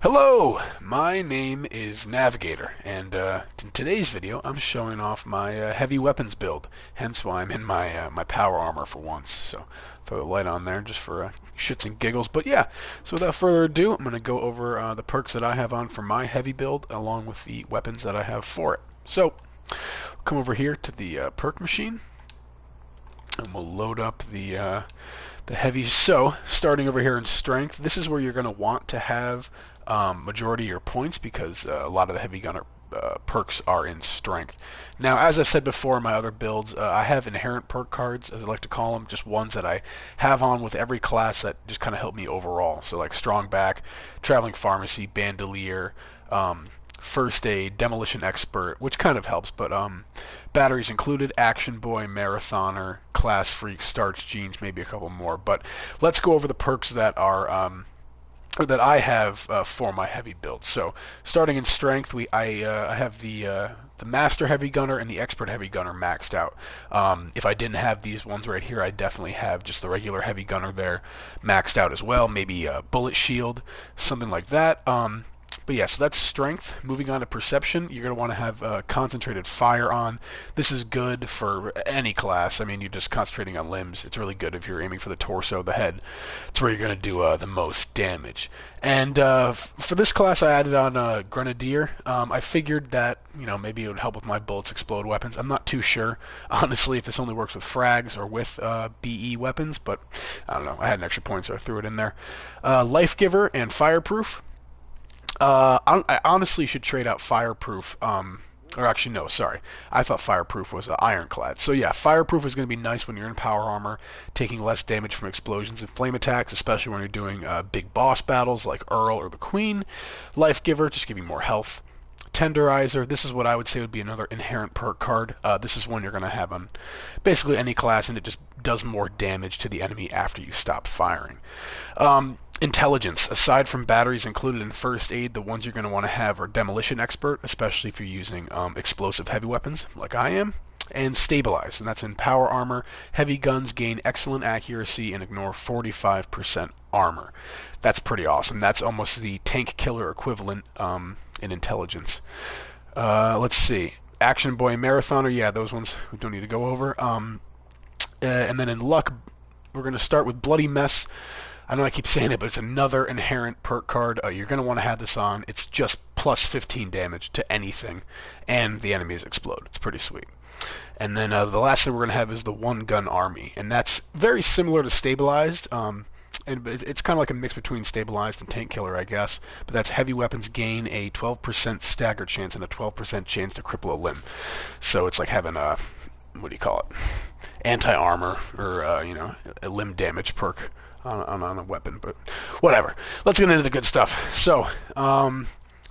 Hello, my name is Navigator, and in today's video I'm showing off my heavy weapons build, hence why I'm in my power armor for once. So throw the light on there just for shits and giggles. But yeah, so without further ado, I'm going to go over the perks that I have on for my heavy build along with the weapons that I have for it. So come over here to the perk machine, and we'll load up the heavy. So starting over here in strength, this is where you're going to want to have majority of your points because a lot of the heavy gunner perks are in strength. Now, as I've said before in my other builds, I have inherent perk cards, as I like to call them, just ones that I have on with every class that just kind of help me overall. So like strong back, traveling pharmacy, bandolier, first aid, demolition expert, which kind of helps, but batteries included, action boy, marathoner, class freak, starch jeans, maybe a couple more. But let's go over the perks that are or that I have for my heavy build. So starting in strength, I have the master heavy gunner and the expert heavy gunner maxed out. If I didn't have these ones right here, I definitely have just the regular heavy gunner there maxed out as well. Maybe a bullet shield, something like that. But yeah, so that's strength. Moving on to perception, you're going to want to have concentrated fire on. This is good for any class. I mean, you're just concentrating on limbs. It's really good if you're aiming for the torso, the head. It's where you're going to do the most damage. And for this class, I added on Grenadier. I figured that, maybe it would help with my bullets explode weapons. I'm not too sure, honestly, if this only works with frags or with BE weapons, but I don't know. I had an extra point, so I threw it in there. Life Giver and Fireproof. I honestly should trade out Fireproof, or actually no, sorry. I thought Fireproof was Ironclad. So yeah, Fireproof is going to be nice when you're in power armor, taking less damage from explosions and flame attacks, especially when you're doing big boss battles like Earl or the Queen. Life Giver, just give you more health. Tenderizer, this is what I would say would be another inherent perk card. This is one you're going to have on basically any class, and it just does more damage to the enemy after you stop firing. Intelligence. Aside from batteries included in first aid, the ones you're going to want to have are Demolition Expert, especially if you're using explosive heavy weapons like I am, and Stabilize, and that's in power armor. Heavy guns gain excellent accuracy and ignore 45% armor. That's pretty awesome. That's almost the tank killer equivalent in intelligence. Let's see. Action Boy Marathoner, yeah, those ones we don't need to go over. And then in luck, we're going to start with Bloody Mess. I know I keep saying it, but it's another inherent perk card. You're going to want to have this on. It's just plus 15 damage to anything, and the enemies explode. It's pretty sweet. And then the last thing we're going to have is the One Gun Army, and that's very similar to Stabilized. And it's kind of like a mix between Stabilized and Tank Killer, I guess. But that's heavy weapons gain a 12% stagger chance and a 12% chance to cripple a limb. So it's like having a, what do you call it, anti-armor or, a limb damage perk on a weapon, but whatever. Let's get into the good stuff. So,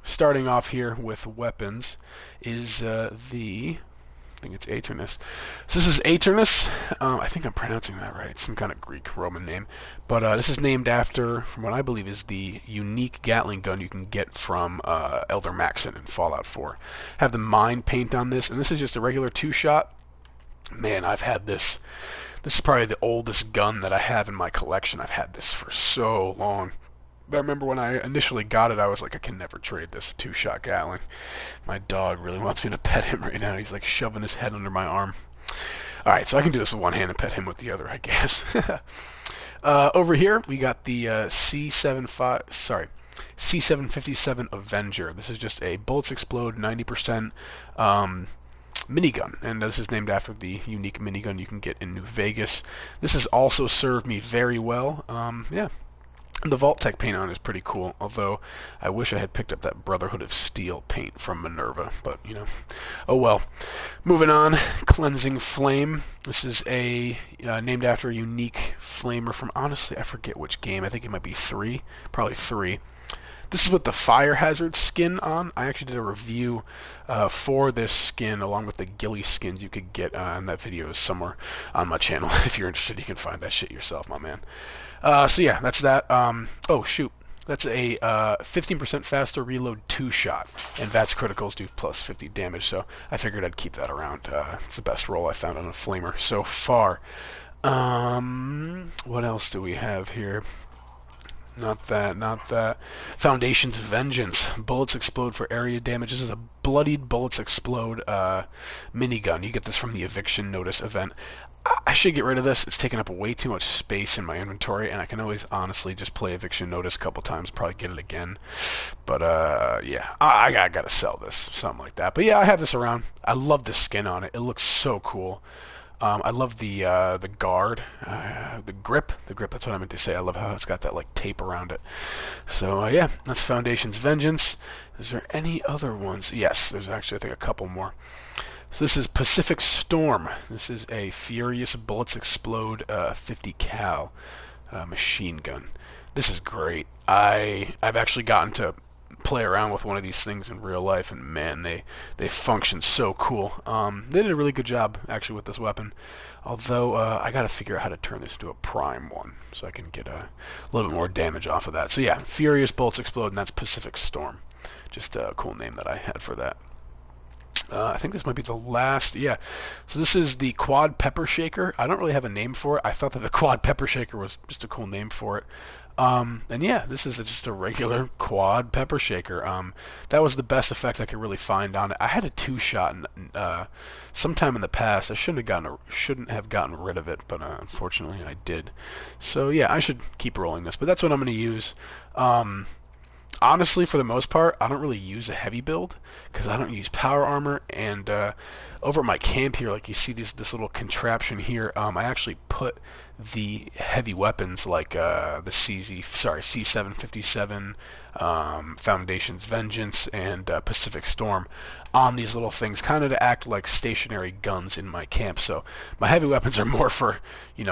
starting off here with weapons is I think it's Aternus. So this is Aternus. I think I'm pronouncing that right. Some kind of Greek Roman name. But this is named after, from what I believe is the unique Gatling gun you can get from Elder Maxon in Fallout 4. Have the mine paint on this, and this is just a regular 2-shot. Man, I've had this. This is probably the oldest gun that I have in my collection. I've had this for so long. I remember when I initially got it, I was like, I can never trade this 2-shot Gatling. My dog really wants me to pet him right now. He's like shoving his head under my arm. Alright, so I can do this with one hand and pet him with the other, I guess. Over here, we got the C757 Avenger. This is just a bullets explode 90%. Minigun, and this is named after the unique minigun you can get in New Vegas. This has also served me very well. Yeah, the Vault-Tec paint on is pretty cool, although I wish I had picked up that Brotherhood of Steel paint from Minerva, but, oh well. Moving on, Cleansing Flame. This is named after a unique flamer from, honestly, I forget which game. I think it might be 3, probably 3. This is with the Fire Hazard skin on. I actually did a review for this skin along with the ghillie skins you could get, and that video is somewhere on my channel. If you're interested, you can find that shit yourself, my man. So yeah, that's that. Oh, shoot. That's a 15% faster reload 2-shot, and VATS criticals do plus 50 damage, so I figured I'd keep that around. It's the best roll I found on a flamer so far. What else do we have here? Not that, not that. Foundation's Vengeance. Bullets explode for area damage. This is a bloodied bullets explode minigun. You get this from the eviction notice event. I should get rid of this. It's taking up way too much space in my inventory, and I can always honestly just play eviction notice a couple times, probably get it again. But yeah, I gotta sell this, something like that. But yeah, I have this around. I love the skin on it. It looks so cool. I love the guard, the grip. The grip. That's what I meant to say. I love how it's got that like tape around it. So yeah, that's Foundation's Vengeance. Is there any other ones? Yes, there's actually I think a couple more. So this is Pacific Storm. This is a Furious Bullets Explode 50 cal machine gun. This is great. I've actually gotten to play around with one of these things in real life, and man, they function so cool. They did a really good job actually with this weapon. Although I got to figure out how to turn this into a prime one so I can get a little bit more damage off of that. So yeah, Furious Bullets Explode, and that's Pacific Storm. Just a cool name that I had for that. I think this might be the last. Yeah. So this is the Quad Pepper Shaker. I don't really have a name for it. I thought that the Quad Pepper Shaker was just a cool name for it. And yeah, this is just a regular Quad Pepper Shaker. That was the best effect I could really find on it. I had a two-shot sometime in the past. I shouldn't have gotten rid of it, but unfortunately I did. So yeah, I should keep rolling this. But that's what I'm going to use. Honestly, for the most part, I don't really use a heavy build because I don't use power armor. And over at my camp here, like you see this little contraption here, I actually put the heavy weapons like the C757, Foundation's Vengeance, and Pacific Storm on these little things, kind of to act like stationary guns in my camp. So my heavy weapons are more for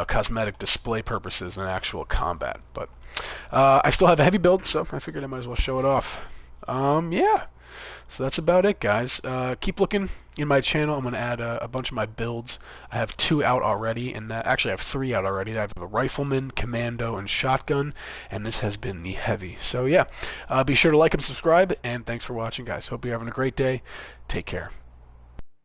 cosmetic display purposes than actual combat. But I still have a heavy build, so I figured I might as well show it off. Yeah. So that's about it, guys. Keep looking in my channel. I'm going to add a bunch of my builds. I have 2 out already, and actually I have 3 out already. I have the Rifleman, Commando, and Shotgun, and this has been the Heavy. So yeah, be sure to like and subscribe, and thanks for watching, guys. Hope you're having a great day. Take care.